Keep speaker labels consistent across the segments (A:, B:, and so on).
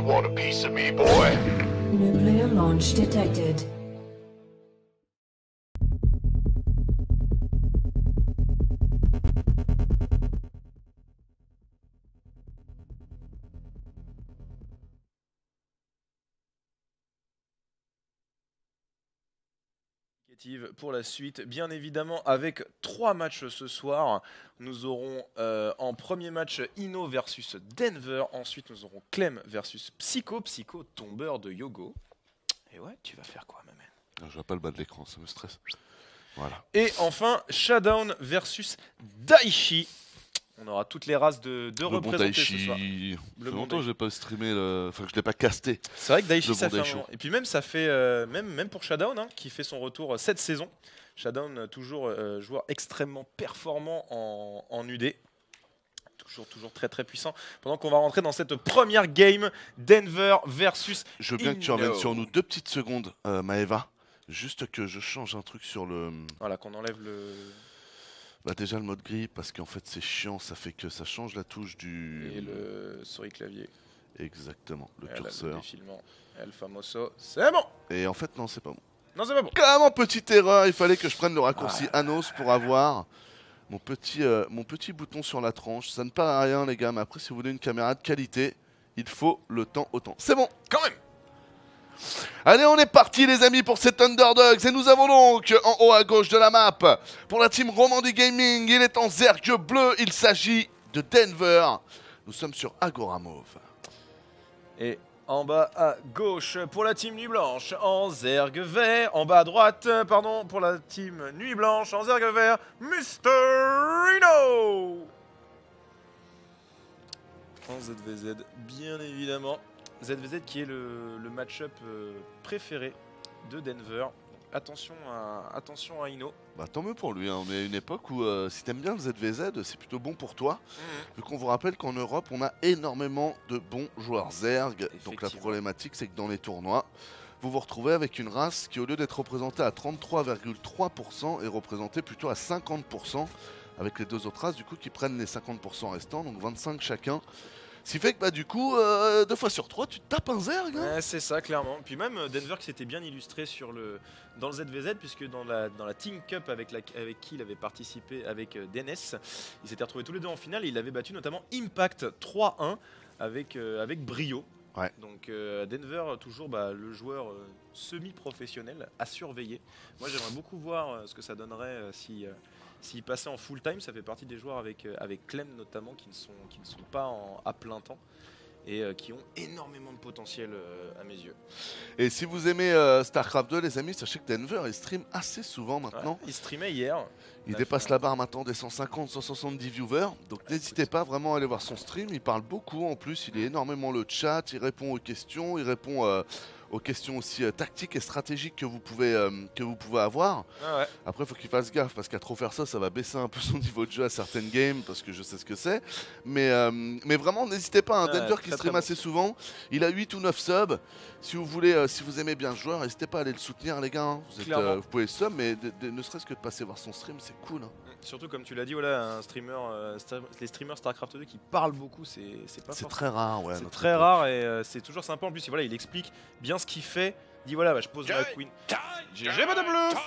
A: want a piece of me, boy?
B: Nuclear launch detected.
C: Pour la suite, bien évidemment, avec 3 matchs ce soir. Nous aurons en premier match Ino versus Denver. Ensuite, nous aurons Clem versus Psycho. Psycho, tombeur de Yogo. Et ouais, tu vas faire quoi, ma man?
D: Je vois pas le bas de l'écran, ça me stresse. Voilà.
C: Et enfin, Showdown versus Daichi. On aura toutes les races de représentées ce soir.
D: Ça fait longtemps que je n'ai pas streamé, enfin que je l'ai pas casté.
C: C'est vrai que Daichi,
D: Le
C: ça
D: bon
C: fait un
D: Daisho.
C: moment. Et puis même, ça fait même pour Showdown, hein, qui fait son retour cette saison. Showdown, toujours joueur extrêmement performant en UD. Toujours très très puissant. Pendant qu'on va rentrer dans cette première game, Denver versus
D: Je veux bien que tu
C: Ino.
D: reviennes sur nous 2 petites secondes, Maeva. Juste que je change un truc sur le...
C: Voilà, qu'on enlève le...
D: Bah déjà le mode gris, parce qu'en fait c'est chiant, ça fait que ça change la touche du...
C: Et le souris clavier.
D: Exactement, le
C: Et là, le
D: curseur.
C: défilement. El Famoso, c'est bon.
D: Et en fait non, c'est pas bon.
C: Non, c'est pas bon.
D: Carrément, petite erreur, il fallait que je prenne le raccourci Anos pour avoir mon petit bouton sur la tranche. Ça ne paraît à rien les gars, mais après si vous voulez une caméra de qualité, il faut le temps au temps. C'est bon.
C: Quand même.
D: Allez, on est parti les amis pour cet Underdogs et nous avons donc en haut à gauche de la map pour la team Romandie Gaming, il est en zerg bleu, il s'agit de Denver. Nous sommes sur Agora Mauve.
C: Et en bas à gauche pour la team Nuit Blanche en zerg vert. En bas à droite, pardon, pour la team Nuit Blanche en zerg vert, Mr. Ino. En ZVZ, bien évidemment. ZVZ qui est le match-up préféré de Denver. Attention à Ino.
D: Bah tant mieux pour lui, hein. On est à une époque où si t'aimes bien le ZVZ, c'est plutôt bon pour toi. Vu qu'on vous rappelle qu'en Europe, on a énormément de bons joueurs Zerg. Donc la
C: Effectivement.
D: problématique, c'est que dans les tournois, vous vous retrouvez avec une race qui, au lieu d'être représentée à 33,3%, est représentée plutôt à 50%, avec les 2 autres races, du coup, qui prennent les 50% restants, donc 25 chacun. Ce qui fait que, bah, du coup, 2 fois sur 3, tu te tapes un Zerg. Hein.
C: Ouais, c'est ça, clairement. Puis même Denver qui s'était bien illustré dans le ZVZ, puisque dans la Team Cup avec qui il avait participé avec DNS, ils s'étaient retrouvés tous les deux en finale et il avait battu notamment Impact 3-1 avec brio.
D: Ouais.
C: Donc Denver, toujours le joueur semi-professionnel à surveiller. Moi j'aimerais beaucoup voir ce que ça donnerait s'il passait en full time. Ça fait partie des joueurs avec Clem notamment qui ne sont pas à plein temps et qui ont énormément de potentiel à mes yeux.
D: Et si vous aimez StarCraft 2, les amis, sachez que Denver, il stream assez souvent maintenant.
C: Ouais, il streamait hier.
D: Il dépasse la barre maintenant des 150, 170 viewers. Donc n'hésitez pas vraiment à aller voir son stream. Il parle beaucoup en plus. Il est énormément le chat. Il répond aux questions. Il répond aux questions aussi tactiques et stratégiques que vous pouvez avoir.
C: Ah ouais.
D: Après, il faut qu'il fasse gaffe parce qu'à trop faire ça, ça va baisser un peu son niveau de jeu à certaines games parce que je sais ce que c'est. Mais vraiment, n'hésitez pas. Hein,
C: Ouais,
D: Denver qui
C: très,
D: stream
C: très
D: assez souvent. Il a 8 ou 9 subs. Si vous voulez, si vous aimez bien le joueur, n'hésitez pas à aller le soutenir, les gars. Hein. Vous pouvez sub, mais ne serait-ce que de passer voir son stream, c'est cool. Hein.
C: Surtout comme tu l'as dit, voilà, un streamer, les streamers StarCraft 2 qui parlent beaucoup, c'est pas
D: C'est
C: forcément-
D: très rare, ouais.
C: C'est très rare et c'est toujours sympa. En plus, voilà, il explique bien ce qu'il fait. Il dit voilà, je pose ma queen. GG pas de bleu.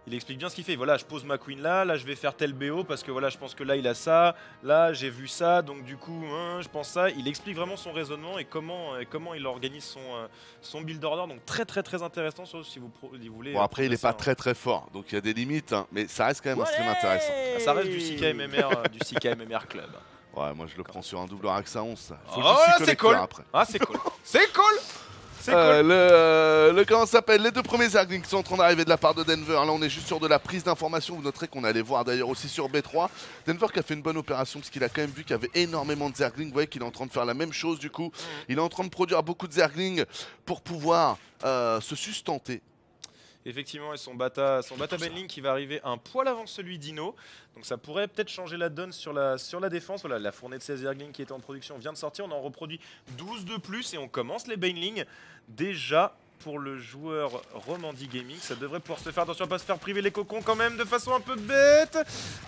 C: Il explique bien ce qu'il fait. Voilà, je pose ma queen là je vais faire tel BO parce que voilà, je pense que là il a ça, là j'ai vu ça, donc du coup, je pense ça. Il explique vraiment son raisonnement et comment il organise son build order. Donc très très très intéressant, sauf si vous voulez.
D: Bon, après, il est
C: progresser
D: pas
C: un-
D: très très fort, donc il y a des limites, hein, mais ça reste quand même un stream intéressant.
C: Ah, ça reste du CKMMR, du CKMMR Club.
D: Ouais, moi je le prends sur un double Arax à 11. Ça. Faut
C: Oh,
D: juste s'y
C: c'est
D: connecter
C: cool.
D: après.
C: Ah, c'est cool. C'est cool. C'est cool.
D: Comment ça s'appelle, les 2 premiers Zerglings qui sont en train d'arriver de la part de Denver. Là, on est juste sur de la prise d'information. Vous noterez qu'on allait voir d'ailleurs aussi sur B3. Denver qui a fait une bonne opération parce qu'il a quand même vu qu'il y avait énormément de Zerglings. Vous voyez qu'il est en train de faire la même chose du coup. Il est en train de produire beaucoup de Zerglings pour pouvoir se sustenter.
C: Effectivement, et son bata Benling qui va arriver un poil avant celui d'Ino. Donc ça pourrait peut-être changer la donne sur la défense. Voilà, la fournée de 16 Zerglings qui était en production vient de sortir. On en reproduit 12 de plus et on commence les Benling. Déjà, pour le joueur Romandie Gaming, ça devrait pouvoir se faire. Attention à pas se faire priver les cocons quand même de façon un peu bête.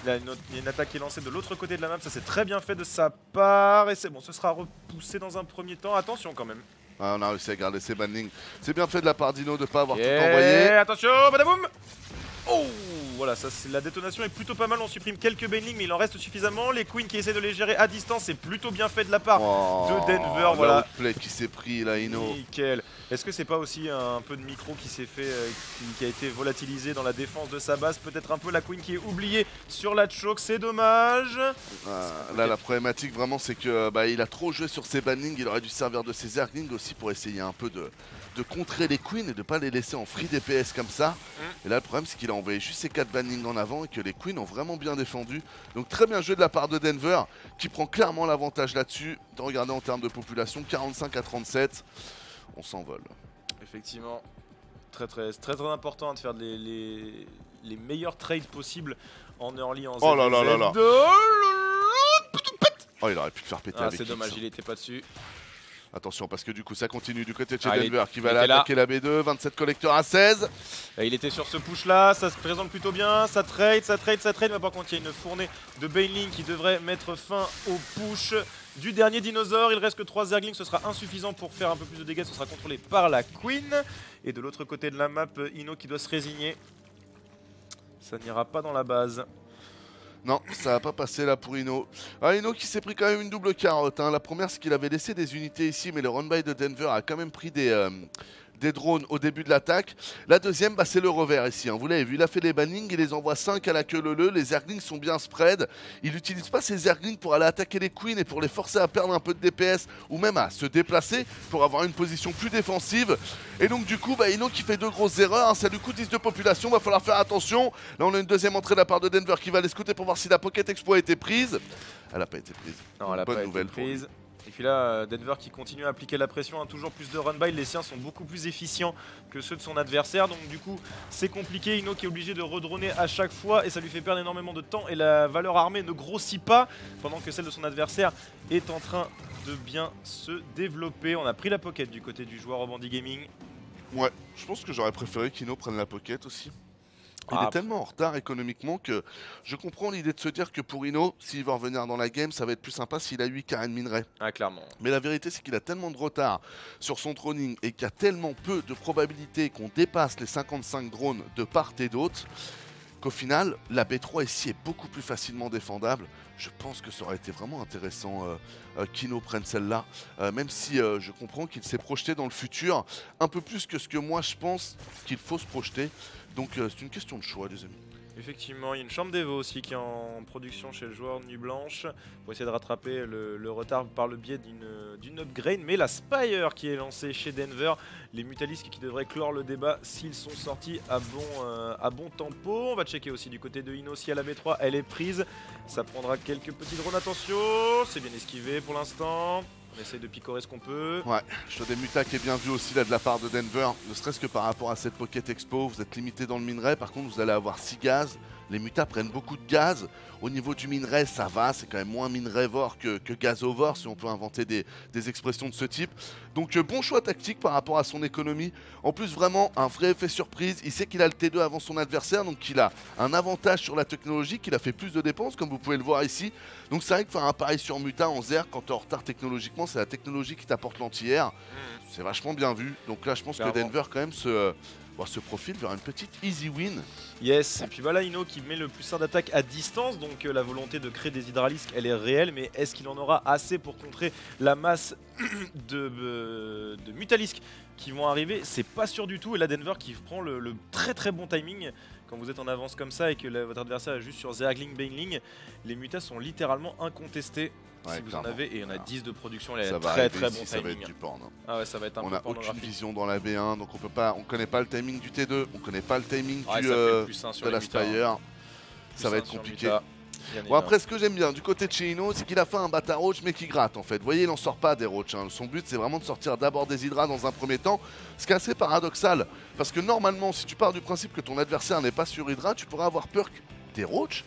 C: Là, il y a une attaque qui est lancée de l'autre côté de la map. Ça c'est très bien fait de sa part. Et c'est bon, ce sera repoussé dans un premier temps. Attention quand même.
D: Ah, on a réussi à garder ses banlings. C'est bien fait de la part d'Ino de ne pas avoir tout
C: Et
D: envoyé.
C: attention, badaboum. Oh, voilà, la détonation est plutôt pas mal. On supprime quelques banelings, mais il en reste suffisamment. Les Queens qui essaient de les gérer à distance, c'est plutôt bien fait de la part de Denver. Voilà.
D: L'outplay qui s'est pris là, Ino.
C: Nickel. Est-ce que c'est pas aussi un peu de micro qui s'est fait, qui a été volatilisé dans la défense de sa base? Peut-être un peu la Queen qui est oubliée sur la choke, c'est dommage.
D: Là, la problématique vraiment, c'est que il a trop joué sur ses banlings. Il aurait dû servir de ses Zerglings aussi pour essayer un peu de contrer les Queens et de pas les laisser en free DPS comme ça. Et là, le problème, c'est qu'il a envoyé juste ses 4 banlings en avant et que les Queens ont vraiment bien défendu. Donc très bien joué de la part de Denver qui prend clairement l'avantage là-dessus. Regardez en termes de population, 45 à 37. On s'envole.
C: Effectivement, très important de faire les meilleurs trades possibles en early, en
D: Oh là là là là. Oh, il aurait pu le faire péter avec
C: c'est
D: X,
C: dommage,
D: hein.
C: il était pas dessus.
D: Attention parce que du coup ça continue du côté de chez
C: Ah,
D: Denver qui va aller attaquer la B2, 27 collecteurs à 16.
C: Et il était sur ce push là, ça se présente plutôt bien, ça trade, mais par contre il y a une fournée de Baneling qui devrait mettre fin au push du dernier dinosaure. Il reste que 3 Zerglings, ce sera insuffisant pour faire un peu plus de dégâts, ce sera contrôlé par la Queen. Et de l'autre côté de la map, Ino qui doit se résigner. Ça n'ira pas dans la base.
D: Non, ça va pas passer là pour Ino. Ah, Ino qui s'est pris quand même une double carotte. Hein. La première, c'est qu'il avait laissé des unités ici, mais le run-by de Denver a quand même pris des drones au début de l'attaque. La deuxième, c'est le revers ici. Hein. Vous l'avez vu, il a fait les bannings, il les envoie 5 à la queue leu. Les Zerglings sont bien spread. Il n'utilise pas ses Zerglings pour aller attaquer les Queens et pour les forcer à perdre un peu de DPS ou même à se déplacer pour avoir une position plus défensive. Et donc du coup, Ino qui fait 2 grosses erreurs. Hein. Ça lui coûte 10 de population, va falloir faire attention. Là, on a une deuxième entrée de la part de Denver qui va aller scouter pour voir si la Pocket Exploit a été prise. Elle n'a pas été prise.
C: Non, elle n'a pas été prise. Et puis là, Denver qui continue à appliquer la pression, hein, toujours plus de run-by, les siens sont beaucoup plus efficients que ceux de son adversaire, donc du coup c'est compliqué. Ino qui est obligé de redroner à chaque fois et ça lui fait perdre énormément de temps et la valeur armée ne grossit pas pendant que celle de son adversaire est en train de bien se développer. On a pris la pocket du côté du joueur Bandit Gaming.
D: Ouais, je pense que j'aurais préféré qu'Ino prenne la pocket aussi. Il est tellement en retard économiquement que je comprends l'idée de se dire que pour Ino, s'il va revenir dans la game, ça va être plus sympa s'il a 8 carrés de minerai.
C: Ah, clairement.
D: Mais la vérité, c'est qu'il a tellement de retard sur son droning et qu'il y a tellement peu de probabilité qu'on dépasse les 55 drones de part et d'autre qu'au final, la B3 ici est beaucoup plus facilement défendable. Je pense que ça aurait été vraiment intéressant qu'Ino prenne celle-là, même si je comprends qu'il s'est projeté dans le futur un peu plus que ce que moi je pense qu'il faut se projeter. Donc c'est une question de choix, les amis.
C: Effectivement, il y a une chambre d'Evo aussi qui est en production chez le joueur Nuit Blanche pour essayer de rattraper le retard par le biais d'une upgrade. Mais la Spire qui est lancée chez Denver, les Mutalisques qui devraient clore le débat s'ils sont sortis à bon tempo. On va checker aussi du côté de Ino si à la B3 elle est prise. Ça prendra quelques petits drones, attention, c'est bien esquivé pour l'instant. On essaye de picorer ce qu'on peut.
D: Ouais, show des mutas qui est bien vu aussi là de la part de Denver. Ne serait-ce que par rapport à cette Pocket Expo, vous êtes limité dans le minerai. Par contre, vous allez avoir 6 gaz. Les mutas prennent beaucoup de gaz. Au niveau du minerai, ça va. C'est quand même moins minerai-vor que gazovore, si on peut inventer des expressions de ce type. Donc bon choix tactique par rapport à son économie. En plus, vraiment, un vrai effet surprise. Il sait qu'il a le T2 avant son adversaire. Donc il a un avantage sur la technologie, qu'il a fait plus de dépenses, comme vous pouvez le voir ici. Donc c'est vrai que faire un pari sur muta en Zer, quand tu es en retard technologiquement, c'est la technologie qui t'apporte l'anti-air. C'est vachement bien vu. Donc là, je pense que Denver, quand même, se profile vers une petite easy win.
C: Yes, et puis voilà Ino qui met le plus d'attaque à distance, donc la volonté de créer des hydralisques elle est réelle, mais est-ce qu'il en aura assez pour contrer la masse de Mutalisques qui vont arriver? C'est pas sûr du tout, et là Denver qui prend le très bon timing. Quand vous êtes en avance comme ça et que votre adversaire est juste sur Zergling, Baneling, les mutas sont littéralement incontestés.
D: Ouais,
C: si vous en avez, et on a 10 de production, il y
D: ça
C: a
D: va
C: très
D: arriver
C: bon
D: ici,
C: timing.
D: ça va être du porn. Hein.
C: Ah ouais, ça va être un
D: on
C: peu
D: n'a aucune
C: pornographique.
D: vision dans la B1, donc on connaît pas le timing du T2, on connaît pas le timing de la Spire. Ça va être compliqué. Bon, après, ce que j'aime bien du côté de chez Ino, c'est qu'il a fait un bata roach mais qui gratte en fait. Vous voyez, il n'en sort pas des roach. Hein. Son but, c'est vraiment de sortir d'abord des hydras dans un premier temps. Ce qui est assez paradoxal, parce que normalement, si tu pars du principe que ton adversaire n'est pas sur hydra, tu pourrais avoir peur des roach.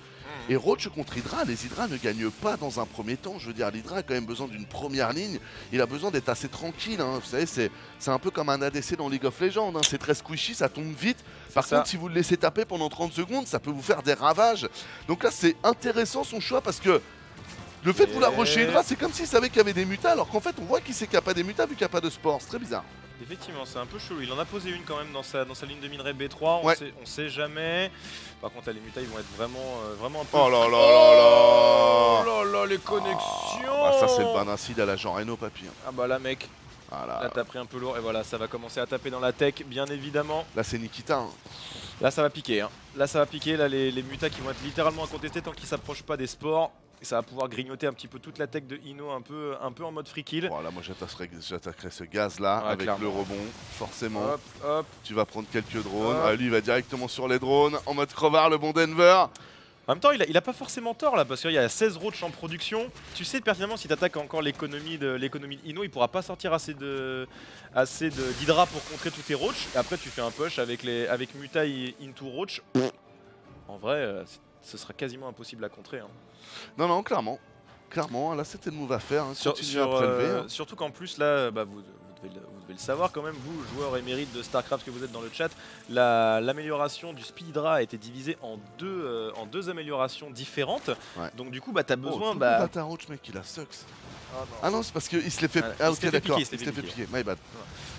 D: Et roach contre hydra, les hydras ne gagnent pas dans un premier temps. Je veux dire, l'hydra a quand même besoin d'une première ligne. Il a besoin d'être assez tranquille. Hein. Vous savez, c'est un peu comme un ADC dans League of Legends. Hein. C'est très squishy, ça tombe vite. Par contre, si vous le laissez taper pendant 30 secondes, ça peut vous faire des ravages. Donc là, c'est intéressant son choix parce que Le fait de vouloir rusher Hydra, c'est comme s'il savait qu'il y avait des mutas, alors qu'en fait on voit qu'il sait qu'il n'y a pas des mutas vu qu'il n'y a pas de sport. C'est très bizarre.
C: Effectivement, c'est un peu chelou. Il en a posé une quand même dans sa ligne de minerai B3. On sait jamais. Par contre, là, les mutas, ils vont être vraiment un peu.
D: Oh là là là là.
C: Oh là là, les connexions.
D: Bah ça, c'est le ban incide à la Jean Reno, papy.
C: Ah bah là, mec.
D: Voilà.
C: Là, t'as pris un peu lourd. Et voilà, ça va commencer à taper dans la tech, bien évidemment.
D: Là, c'est Nikita. Hein.
C: Là, ça va piquer. Hein. Là, ça va piquer. Là, les mutas qui vont être littéralement incontestés tant qu'ils s'approchent pas des sports. Et ça va pouvoir grignoter un petit peu toute la tech de Ino, un peu en mode free kill.
D: Voilà, moi j'attaquerai ce gaz là avec
C: clairement.
D: le rebond, forcément.
C: Hop, hop.
D: Tu vas prendre quelques drones.
C: Hop.
D: Ah, lui il va directement sur les drones en mode crevard, le bon Denver.
C: En même temps, il a pas forcément tort là, parce qu'il y a 16 roach en production. Tu sais pertinemment si tu attaques encore l'économie de Ino, il pourra pas sortir assez d'Hydra pour contrer tous tes roach. Et après, tu fais un push avec Mutai into roach. En vrai, ce sera quasiment impossible à contrer. Hein.
D: Non, non, clairement. Clairement, là c'était le move à faire. Hein. Continue à prélever. Hein.
C: Surtout qu'en plus, là, bah, vous devez le savoir quand même, vous, joueurs émérites de StarCraft que vous êtes dans le chat, l'amélioration du Speed Hydra a été divisée en deux améliorations différentes. Ouais. Donc du coup, bah, tu as besoin...
D: Data Roach, mec, il a sucks. Ah non, c'est parce qu'il se l'est fait... Ah ok, d'accord, il se l'est fait piquer, my bad.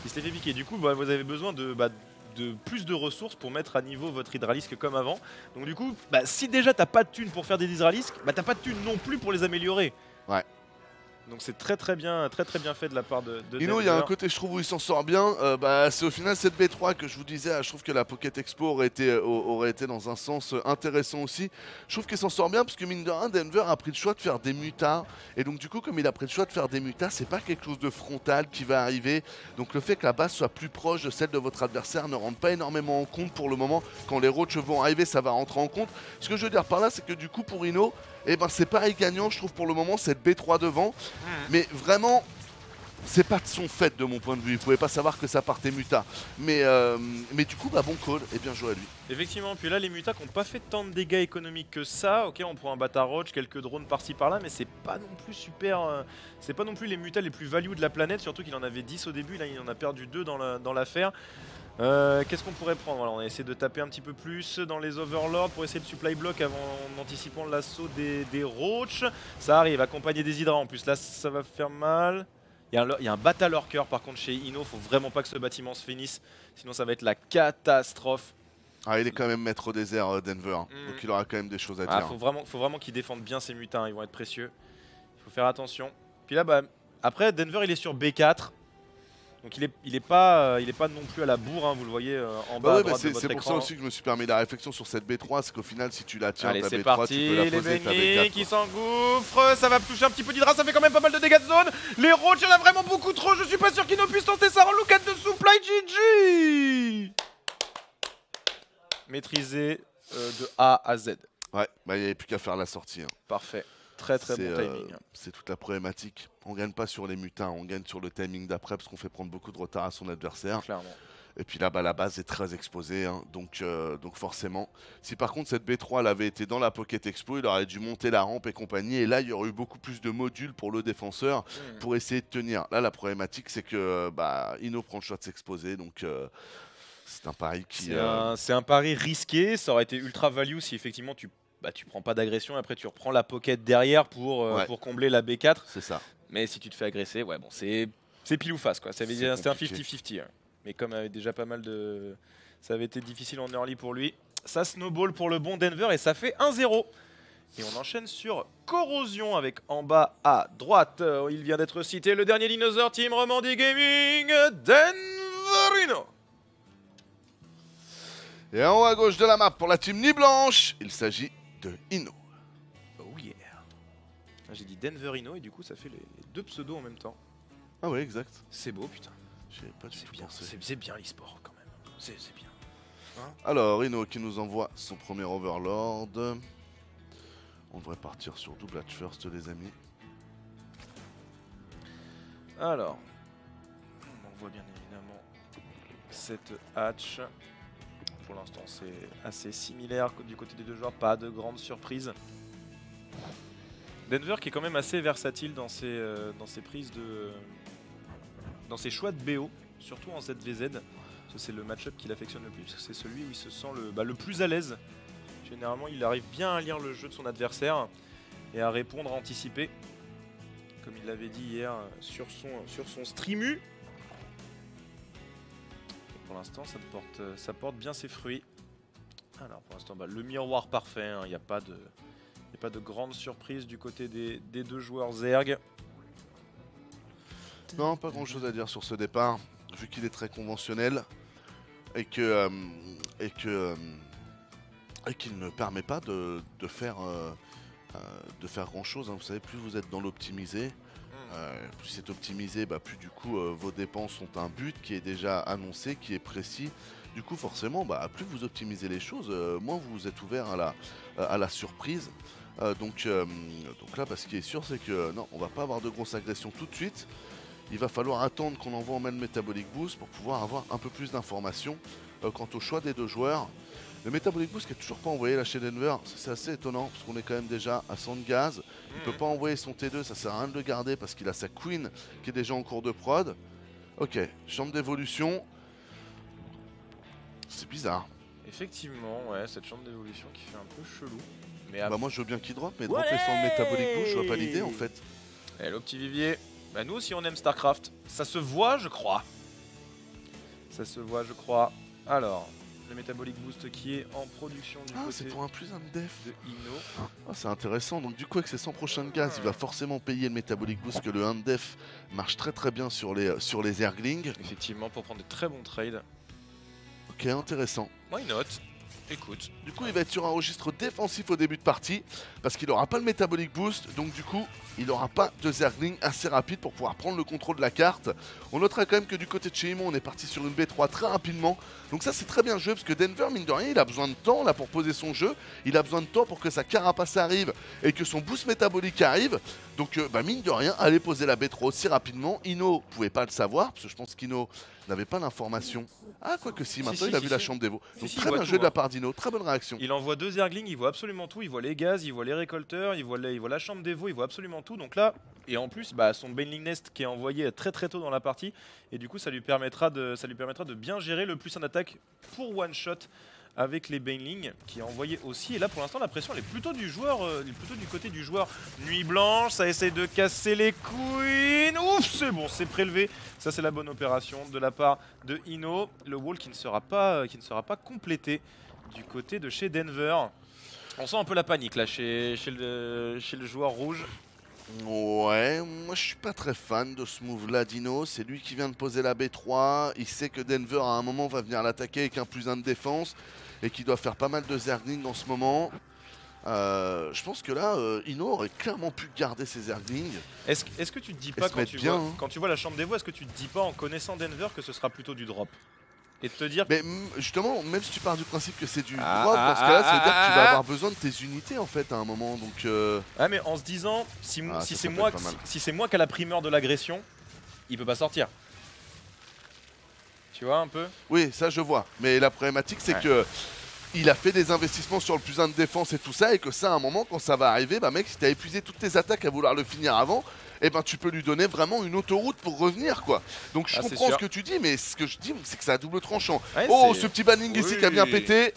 C: Il se l'est fait piquer, du coup, bah, vous avez besoin de plus de ressources pour mettre à niveau votre Hydralisk comme avant. Donc du coup, bah, si déjà t'as pas de thunes pour faire des Hydralisks, bah t'as pas de thunes non plus pour les améliorer. Ouais. Donc c'est très bien fait de la part de
D: Ino, il y a un côté je trouve où il s'en sort bien, c'est au final cette B3 que je vous disais, je trouve que la Pocket Expo aurait été dans un sens intéressant aussi. Je trouve qu'il s'en sort bien parce que mine de rien, Denver a pris le choix de faire des mutas, et donc du coup comme il a pris le choix de faire des mutas, c'est pas quelque chose de frontal qui va arriver, donc le fait que la base soit plus proche de celle de votre adversaire ne rentre pas énormément en compte pour le moment. Quand les roaches vont arriver, ça va rentrer en compte. Ce que je veux dire par là, c'est que du coup pour Ino, et ben c'est pareil gagnant, je trouve pour le moment cette B3 devant, mais vraiment c'est pas de son fait de mon point de vue, il pouvait pas savoir que ça partait muta, mais du coup bah bon call et bien joué à lui.
C: Effectivement, puis là les mutas qui n'ont pas fait tant de dégâts économiques que ça, ok on prend un Bata Roach, quelques drones par-ci par-là, mais c'est pas non plus super, c'est pas non plus les mutas les plus value de la planète, surtout qu'il en avait 10 au début, là il en a perdu 2 dans l'affaire. Qu'est-ce qu'on pourrait prendre? Voilà, on a essayé de taper un petit peu plus dans les Overlords pour essayer de supply block en anticipant l'assaut des Roach. Ça arrive, accompagné des Hydra en plus. Là, ça va faire mal. Il y a un Bata Lurker par contre chez Ino. Faut vraiment pas que ce bâtiment se finisse. Sinon, ça va être la catastrophe.
D: Ah, il est quand même maître au désert, Denver. Donc il aura quand même des choses à dire.
C: Faut vraiment qu'ils défendent bien ces mutins. Ils vont être précieux. Il faut faire attention. Puis là, bah, après, Denver, il est sur B4. Donc il est pas non plus à la bourre, hein, vous le voyez en bas à droite de votre écran.
D: C'est pour ça aussi que je me suis permis la réflexion sur cette B3, c'est qu'au final si tu la tiens,
C: allez,
D: ta
C: c'est
D: B3,
C: parti,
D: tu peux la poser,
C: les Benny qui s'engouffrent, ça va toucher un petit peu d'Hydra, ça fait quand même pas mal de dégâts de zone. Les Roach, il y en a vraiment beaucoup trop, je suis pas sûr qu'ils ne puissent tenter ça en look at de supply GG. Maîtrisé de A à Z.
D: Ouais, bah il n'y avait plus qu'à faire la sortie. Hein.
C: Parfait. Très bon timing.
D: C'est toute la problématique. On gagne pas sur les mutins, on gagne sur le timing d'après parce qu'on fait prendre beaucoup de retard à son adversaire.
C: Clairement.
D: Et puis là, bah, la base est très exposée, hein. Donc forcément. Si par contre cette B3 elle avait été dans la Pocket Expo, il aurait dû monter la rampe et compagnie. Et là, il y aurait eu beaucoup plus de modules pour le défenseur pour essayer de tenir. Là, la problématique, c'est que Ino prend le choix de s'exposer. Donc c'est un pari qui...
C: C'est un pari risqué. Ça aurait été ultra value si effectivement tu prends pas d'agression, après tu reprends la pocket derrière pour combler la B4.
D: C'est ça.
C: Mais si tu te fais agresser, ouais, bon, c'est pile ou face, quoi. C'était un 50-50. Hein. Mais comme avait déjà pas mal de... Ça avait été difficile en early pour lui. Ça snowball pour le bon Denver et ça fait 1-0. Et on enchaîne sur Corrosion avec en bas à droite. Il vient d'être cité le dernier dinosaure, Team Romandie Gaming, Denverino.
D: Et en haut à gauche de la map pour la team Nid Blanche, il s'agit de Ino.
C: Oh yeah. J'ai dit Denverino et du coup ça fait les deux pseudos en même temps.
D: Ah ouais, exact.
C: C'est beau, putain. C'est bien l'e-sport quand même. C'est bien. Hein,
D: alors Ino qui nous envoie son premier Overlord. On devrait partir sur double hatch first les amis.
C: Alors, on envoie bien évidemment cette hatch. Pour l'instant, c'est assez similaire du côté des deux joueurs, pas de grande surprise. Denver qui est quand même assez versatile dans ses prises de... dans ses choix de BO, surtout en ZVZ. C'est le match-up qu'il affectionne le plus, parce que c'est celui où il se sent le plus à l'aise. Généralement, il arrive bien à lire le jeu de son adversaire. et à répondre, à anticiper. Comme il l'avait dit hier sur son streamu. Et pour l'instant, ça porte bien ses fruits. Alors pour l'instant, bah, le miroir parfait, il n'y a pas de grande surprise du côté des deux joueurs Zerg.
D: Non, pas grand chose à dire sur ce départ, vu qu'il est très conventionnel et qu'il ne permet pas de faire grand chose. Vous savez, plus vous êtes dans l'optimisé, plus c'est optimisé, bah, plus du coup vos dépenses sont un but qui est déjà annoncé, qui est précis. Du coup, forcément, bah, plus vous optimisez les choses, moins vous êtes ouvert à la surprise. Donc là, bah, ce qui est sûr, c'est que non, on va pas avoir de grosses agressions tout de suite. Il va falloir attendre qu'on envoie en main le Metabolic Boost pour pouvoir avoir un peu plus d'informations quant au choix des deux joueurs. Le Metabolic Boost qui n'est toujours pas envoyé là chez Denver, c'est assez étonnant parce qu'on est quand même déjà à 100 de gaz. Il ne peut pas envoyer son T2, ça sert à rien de le garder parce qu'il a sa Queen qui est déjà en cours de prod. Ok, chambre d'évolution. C'est bizarre.
C: Effectivement, ouais, cette chambre d'évolution qui fait un peu chelou. Mais
D: Bah moi je veux bien qu'il drop, mais dropper sans le Metabolic Boost, je vois pas l'idée en fait.
C: Hello petit Vivier. Bah nous aussi on aime StarCraft. Ça se voit je crois. Ça se voit je crois. Alors, le Metabolic Boost qui est en production du côté
D: c'est pour un plus un def
C: de Ino.
D: C'est intéressant, donc du coup avec ses 100 prochains de gaz, il va forcément payer le Metabolic Boost, que le Handef marche très bien sur les Zerglings.
C: Effectivement pour prendre de très bons trades.
D: Ok, intéressant.
C: Why not? Écoute.
D: Du coup, il va être sur un registre défensif au début de partie, parce qu'il n'aura pas le Metabolic Boost, donc du coup, il n'aura pas de Zergling assez rapide pour pouvoir prendre le contrôle de la carte. On notera quand même que du côté de chez Imo, on est parti sur une B3 très rapidement. Donc ça, c'est très bien joué, parce que Denver, mine de rien, il a besoin de temps là pour poser son jeu. Il a besoin de temps pour que sa carapace arrive et que son boost métabolique arrive. Donc, mine de rien, aller poser la B3 aussi rapidement. Ino pouvait pas le savoir, parce que je pense qu'Ino n'avait pas l'information. Ah, quoique si, maintenant il a vu la chambre d'Evo. Donc très bien joué de la part d'Ino, très bonne réaction.
C: Il envoie deux Zerglings, il voit absolument tout, il voit les gaz, il voit les récolteurs, il voit la chambre d'Evo, il voit absolument tout. Donc là, et en plus, bah, son Baneling Nest qui est envoyé très tôt dans la partie, et du coup ça lui permettra de bien gérer le plus en attaque pour one shot avec les Baneling qui est envoyé aussi. Et là pour l'instant la pression elle est plutôt du joueur, plutôt du côté du joueur Nuit Blanche. Ça essaye de casser les queens. Ouf, c'est bon, c'est prélevé. Ça c'est la bonne opération de la part de Ino. Le wall qui ne sera pas complété du côté de chez Denver. On sent un peu la panique là chez le joueur rouge.
D: Ouais, moi je suis pas très fan de ce move là d'Ino, c'est lui qui vient de poser la B3, il sait que Denver à un moment va venir l'attaquer avec un +1 de défense et qu'il doit faire pas mal de Zergling en ce moment. Je pense que là, Ino aurait clairement pu garder ses Zerglings.
C: Est-ce que tu te dis pas quand tu vois la chambre des voix, est-ce que tu te dis pas en connaissant Denver que ce sera plutôt du drop? Et de te dire...
D: Mais justement, même si tu pars du principe que c'est du drop, dans ce cas-là, ça veut dire que tu vas avoir besoin de tes unités en fait à un moment. Donc,
C: ah mais en se disant, si c'est moi qui a la primeur de l'agression, il peut pas sortir. Tu vois un peu?
D: Oui, ça je vois. Mais la problématique c'est que il a fait des investissements sur le +1 de défense et tout ça, et que ça à un moment quand ça va arriver, bah mec, si t'as épuisé toutes tes attaques à vouloir le finir avant, et ben tu peux lui donner vraiment une autoroute pour revenir quoi. Donc je comprends ce que tu dis, mais ce que je dis c'est que c'est à double tranchant.
C: Ouais,
D: oh, ce petit banning ici qui a bien pété.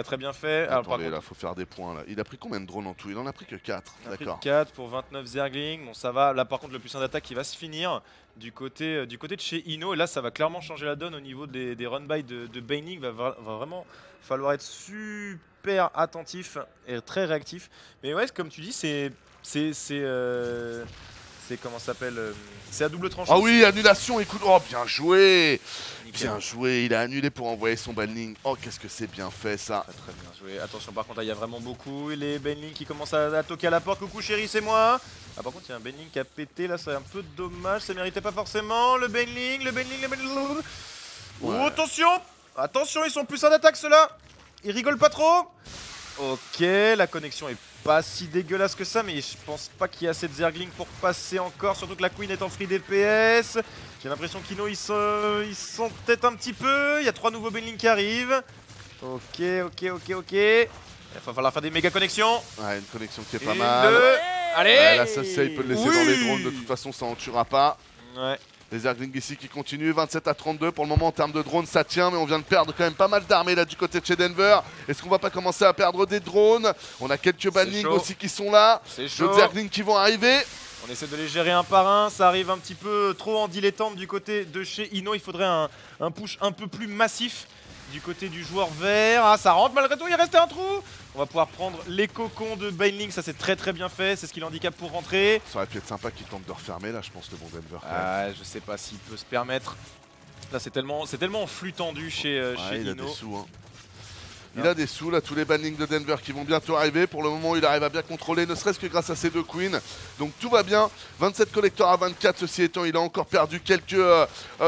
C: Très bien fait.
D: Attendez, là faut faire des points là. Il a pris combien de drones en tout? Il en a pris que 4. D'accord.
C: 4 pour 29 Zerglings. Bon ça va. Là par contre le +1 d'attaque qui va se finir du côté de chez Ino. Et là ça va clairement changer la donne au niveau des run-by de Baneling. Va vraiment falloir être super attentif et très réactif. Mais ouais, comme tu dis, c'est comment ça s'appelle, c'est à double tranchant.
D: Ah oui, annulation, écoute, oh bien joué. Bien joué, il a annulé pour envoyer son Baneling. Oh qu'est-ce que c'est bien fait ça.
C: Très bien joué. Attention par contre, il y a vraiment beaucoup. Les Baneling qui commencent à toquer à la porte. Coucou chérie, c'est moi. Ah par contre il y a un Baneling qui a pété là, c'est un peu dommage, ça méritait pas forcément. Le Baneling.
D: Ouais.
C: Oh, attention, ils sont plus en attaque ceux-là. Ils rigolent pas trop. Ok, la connexion est pas si dégueulasse que ça, mais je pense pas qu'il y a assez de Zergling pour passer encore, surtout que la Queen est en free DPS. J'ai l'impression qu'Ino ils sont peut-être un petit peu. Il y a 3 nouveaux Baneling qui arrivent. Ok. Il va falloir faire des méga connexions.
D: Ouais, une connexion qui est pas mal.
C: Allez
D: ouais, là ça il peut le laisser dans les drones, de toute façon ça en tuera pas.
C: Ouais.
D: Les Zerglings ici qui continuent, 27-32 pour le moment en termes de drones, ça tient, mais on vient de perdre quand même pas mal d'armées là du côté de chez Denver. Est-ce qu'on va pas commencer à perdre des drones? On a quelques bannings aussi qui sont là, d'autres Zerglings qui vont arriver.
C: On essaie de les gérer un par un, ça arrive un petit peu trop en dilettante du côté de chez Ino. Il faudrait un push un peu plus massif du côté du joueur vert. Ah, ça rentre malgré tout, il restait un trou. On va pouvoir prendre les cocons de Baneling, ça c'est très bien fait, c'est ce qu'il handicape pour rentrer.
D: Ça aurait pu être sympa qu'il tente de refermer là, je pense, le bon Denver.
C: Ah, je sais pas s'il peut se permettre. Là c'est tellement en flux tendu chez
D: il
C: Ino.
D: a des sous, hein. Il a des sous là, tous les bannings de Denver qui vont bientôt arriver. Pour le moment, il arrive à bien contrôler, ne serait-ce que grâce à ses deux queens. Donc tout va bien. 27 collecteurs à 24, ceci étant, il a encore perdu quelques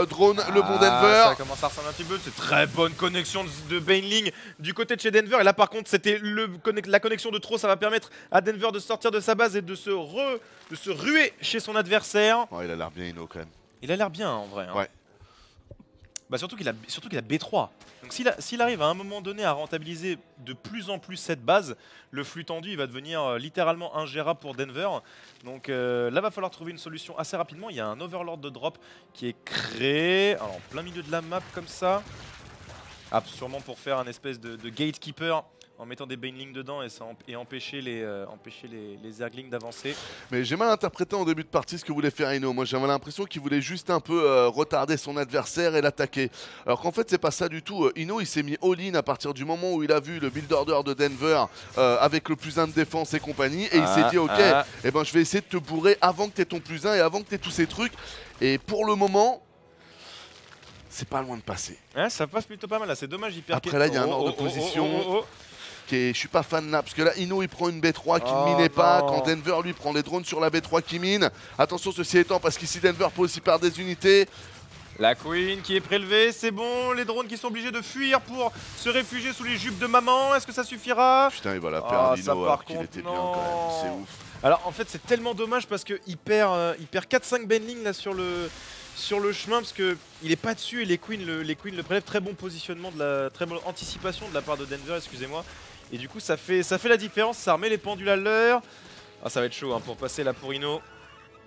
D: drones, le bon Denver.
C: Ça commence à ressembler un petit peu. C'est très bonne connexion de Baneling du côté de chez Denver. Et là par contre, c'était la connexion de trop. Ça va permettre à Denver de sortir de sa base et de se ruer chez son adversaire.
D: Oh, il a l'air bien Ino quand même.
C: Il a l'air bien en vrai. Hein.
D: Ouais.
C: Bah surtout qu'il a B3. Donc s'il arrive à un moment donné à rentabiliser de plus en plus cette base, le flux tendu il va devenir littéralement ingérable pour Denver. Donc là va falloir trouver une solution assez rapidement. Il y a un overlord de drop qui est créé, alors en plein milieu de la map comme ça. Ah, sûrement pour faire un espèce de gatekeeper en mettant des Baneling dedans et empêcher les Zerglings d'avancer.
D: Mais j'ai mal interprété en début de partie ce que voulait faire Ino. Moi j'avais l'impression qu'il voulait juste un peu retarder son adversaire et l'attaquer. Alors qu'en fait c'est pas ça du tout. Ino il s'est mis all-in à partir du moment où il a vu le build order de Denver avec le plus 1 de défense et compagnie. Et il s'est dit ok, eh ben, je vais essayer de te bourrer avant que tu aies ton plus 1 et avant que tu aies tous ces trucs. Et pour le moment, c'est pas loin de passer.
C: Ouais, ça passe plutôt pas mal là, c'est dommage.
D: Après là il y a un ordre de position. Je suis pas fan là, parce que là Ino il prend une B3 qui ne minait pas, quand Denver lui prend les drones sur la B3 qui mine. Attention ceci étant, parce qu'ici Denver peut aussi perdre des unités.
C: La Queen qui est prélevée, c'est bon, les drones qui sont obligés de fuir pour se réfugier sous les jupes de maman, est-ce que ça suffira?
D: Putain il va la perdre Ino alors qu'il était bien quand même, c'est ouf.
C: Alors en fait c'est tellement dommage parce qu'il perd 4-5 Baneling là sur le chemin parce qu'il est pas dessus et les Queens le prélèvent. Très bon positionnement, très bonne anticipation de la part de Denver, excusez-moi. Et du coup ça fait la différence, ça remet les pendules à l'heure. Ah, ça va être chaud hein, pour passer là pour Ino.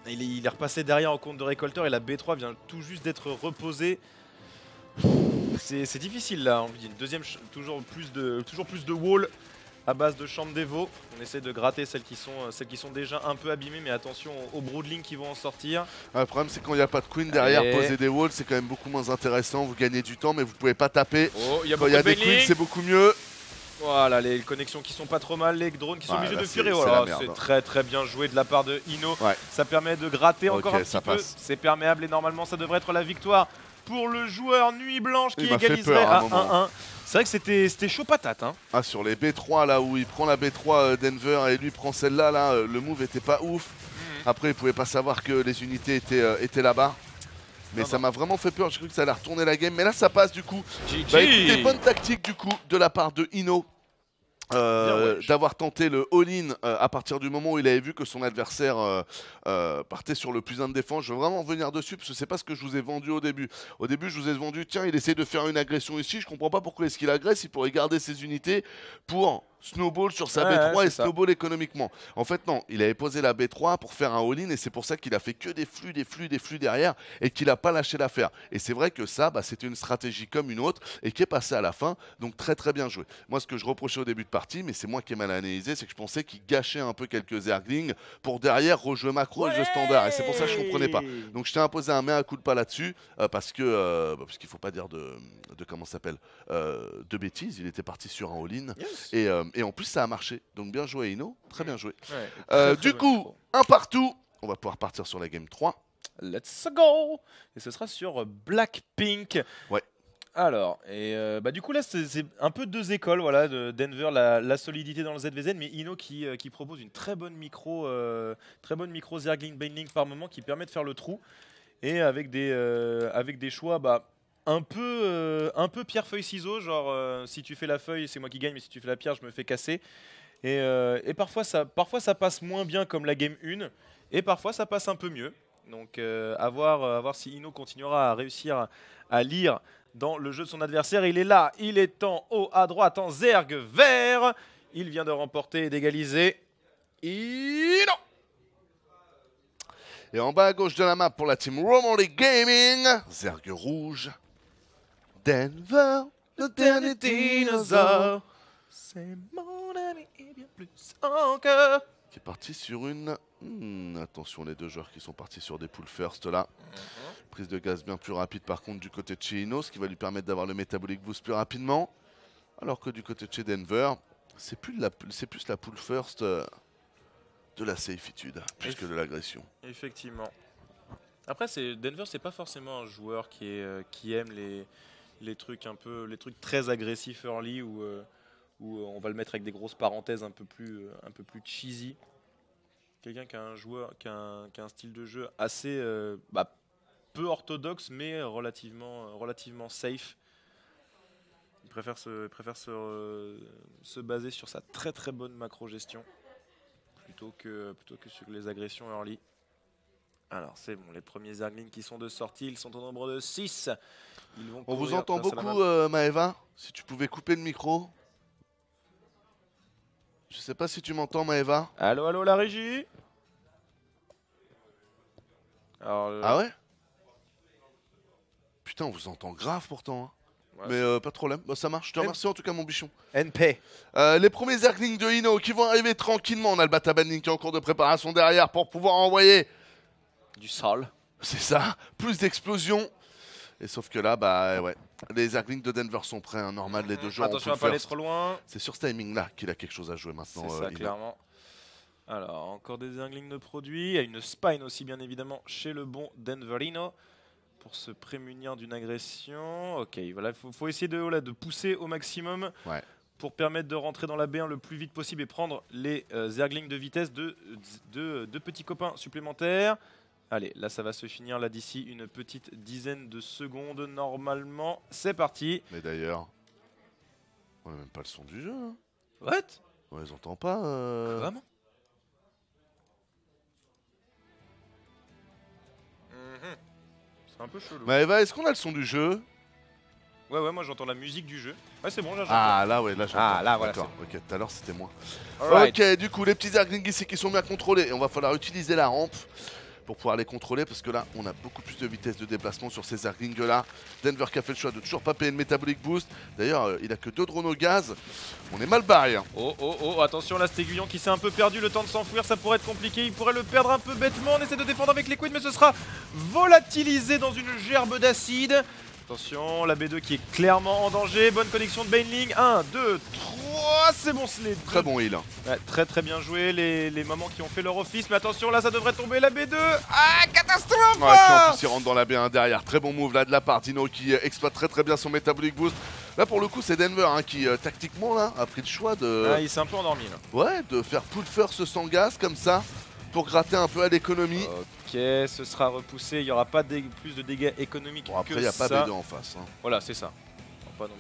C: Il est repassé derrière en compte de récolteur et la B3 vient tout juste d'être reposée. C'est difficile là, une deuxième, toujours plus de wall à base de chambre d'Evo. On essaie de gratter celles qui sont déjà un peu abîmées, mais attention aux broodlings qui vont en sortir.
D: Le problème c'est quand il n'y a pas de queen derrière, poser des walls c'est quand même beaucoup moins intéressant, vous gagnez du temps mais vous pouvez pas taper.
C: Oh,
D: quand il y a des queens c'est beaucoup mieux.
C: Voilà, les connexions qui sont pas trop mal, les drones qui sont obligés de fuir. Voilà, c'est très bien joué de la part de Ino. Ouais. Ça permet de gratter encore un petit peu. C'est perméable et normalement ça devrait être la victoire pour le joueur Nuit Blanche qui égaliserait à 1-1. C'est vrai que c'était chaud patate. Hein.
D: Ah, sur les B3 là où il prend la B3 Denver et lui prend celle-là, là, le move était pas ouf. Après il pouvait pas savoir que les unités étaient là-bas. Mais ça m'a vraiment fait peur, j'ai cru que ça allait retourner la game. Mais là ça passe du coup. Bah écoutez, bonne tactique du coup de la part de Ino. D'avoir tenté le all-in à partir du moment où il avait vu que son adversaire partait sur le plus 1 de défense. Je veux vraiment revenir dessus parce que c'est pas ce que je vous ai vendu au début. Au début je vous ai vendu, tiens il essaie de faire une agression ici, je comprends pas pourquoi est-ce qu'il agresse, il pourrait garder ses unités pour snowball sur sa B3 et snowball économiquement. En fait non, il avait posé la B3 pour faire un all-in et c'est pour ça qu'il a fait que des flux derrière et qu'il a pas lâché l'affaire. Et c'est vrai que ça, bah, c'était une stratégie comme une autre et qui est passée à la fin, donc très bien joué. Moi ce que je reprochais au début de partie, mais c'est moi qui ai mal analysé, c'est que je pensais qu'il gâchait un peu quelques Zerglings pour derrière rejouer macro et jeu standard. Et c'est pour ça que je comprenais pas. Donc je t'ai imposé un mea culpa là-dessus parce qu'il faut pas dire de comment ça s'appelle de bêtises. Il était parti sur un all-in et en plus ça a marché. Donc bien joué Ino, très bien joué. Du coup, un partout. On va pouvoir partir sur la game 3.
C: Let's go. Et ce sera sur Blackpink.
D: Ouais.
C: Alors, du coup là c'est un peu deux écoles, voilà, de Denver, la solidité dans le ZVZ, mais Ino qui propose une très bonne micro Zergling Baneling par moment qui permet de faire le trou et avec des choix un peu pierre feuille ciseaux, genre si tu fais la feuille c'est moi qui gagne, mais si tu fais la pierre je me fais casser. Et parfois ça passe moins bien comme la game 1 et parfois ça passe un peu mieux. Donc à voir si Ino continuera à réussir à lire dans le jeu de son adversaire. Il est là, il est en haut à droite, en Zerg vert. Il vient de remporter et d'égaliser.
D: Et en bas à gauche de la map pour la team Romoli Gaming, Zerg rouge, Denver, le dernier dinosaure.
C: C'est mon ami et bien plus encore.
D: Qui est parti sur une... attention, les deux joueurs qui sont partis sur des pulls first là. Prise de gaz bien plus rapide par contre du côté de chez Ino, ce qui va lui permettre d'avoir le metabolic boost plus rapidement. Alors que du côté de chez Denver, c'est plus la pull first de la safitude, plus que de l'agression.
C: Effectivement. Après, Denver, c'est pas forcément un joueur qui aime les trucs très agressifs early où on va le mettre avec des grosses parenthèses un peu plus cheesy. Quelqu'un qui a un style de jeu assez peu orthodoxe mais relativement safe. Il préfère se baser sur sa très très bonne macro gestion plutôt que sur les agressions early. Alors c'est bon, les premiers Zerglings qui sont de sortie, ils sont au nombre de 6.
D: On vous entend beaucoup Maeva, si tu pouvais couper le micro. Je sais pas si tu m'entends Maeva.
C: Allô, allô la régie. Alors,
D: Ah ouais? Putain, on vous entend grave pourtant. Hein.
C: Ouais,
D: mais pas de problème, ça marche. Je te remercie en tout cas mon bichon.
C: NP.
D: Les premiers Zerglings de Ino qui vont arriver tranquillement. On a le Batabanning qui est en cours de préparation derrière pour pouvoir envoyer
C: Du sol.
D: C'est ça, plus d'explosions. Et sauf que là, bah ouais, les Zerglings de Denver sont prêts, hein, normal, les deux joueurs.
C: Attention à pas aller trop loin.
D: C'est sur ce timing-là qu'il a quelque chose à jouer maintenant.
C: C'est ça, clairement. Alors, encore des Zerglings de produits. Il y a une Spine aussi, bien évidemment, chez le bon Denverino. Pour se prémunir d'une agression. Ok, voilà, il faut essayer de pousser au maximum.
D: Ouais.
C: Pour permettre de rentrer dans la B1 le plus vite possible et prendre les Zerglings de vitesse de petits copains supplémentaires. Allez, là ça va se finir là d'ici une petite dizaine de secondes normalement. C'est parti.
D: Mais d'ailleurs, on n'a même pas le son du jeu. Hein.
C: What?
D: On les entend pas.
C: Comment? C'est un peu chelou.
D: Maëva, est-ce qu'on a le son du jeu?
C: Ouais, moi j'entends la musique du jeu. Ouais, c'est bon, j'entends.
D: Ah là, ouais, là j'entends.
C: Ah là, voilà.
D: D'accord, ok, tout à l'heure c'était moi.
C: Alright.
D: Ok, du coup, les petits Zerglings ici qui sont bien contrôlés. Et on va falloir utiliser la rampe pour pouvoir les contrôler parce que là, on a beaucoup plus de vitesse de déplacement sur ces Zerglings là. Denver qui a fait le choix de toujours pas payer le Metabolic Boost. D'ailleurs, il a que 2 drones au gaz. On est mal barré. Hein.
C: Oh, attention là, cet aiguillon qui s'est un peu perdu, le temps de s'enfouir, ça pourrait être compliqué. Il pourrait le perdre un peu bêtement. On essaie de défendre avec les queens, mais ce sera volatilisé dans une gerbe d'acide. Attention, la B2 qui est clairement en danger. Bonne connexion de Baneling. 1, 2, 3, c'est bon.
D: Très bon heal.
C: Ouais, très bien joué, les mamans qui ont fait leur office. Mais attention, là ça devrait tomber la B2. Ah, catastrophe!
D: Ouais, puis en plus il rentre dans la B1 derrière. Très bon move là de la part d'Ino qui exploite très bien son Metabolic Boost. Là pour le coup c'est Denver hein, qui tactiquement là a pris le choix de...
C: Ah, il s'est un peu endormi là.
D: Ouais, de faire pull first sans gaz comme ça pour gratter un peu à l'économie.
C: Ok, ce sera repoussé, il n'y aura pas plus de dégâts économiques
D: Bon, après
C: que
D: il n'y a pas
C: ça.
D: B2 en face. Hein.
C: Voilà, c'est ça.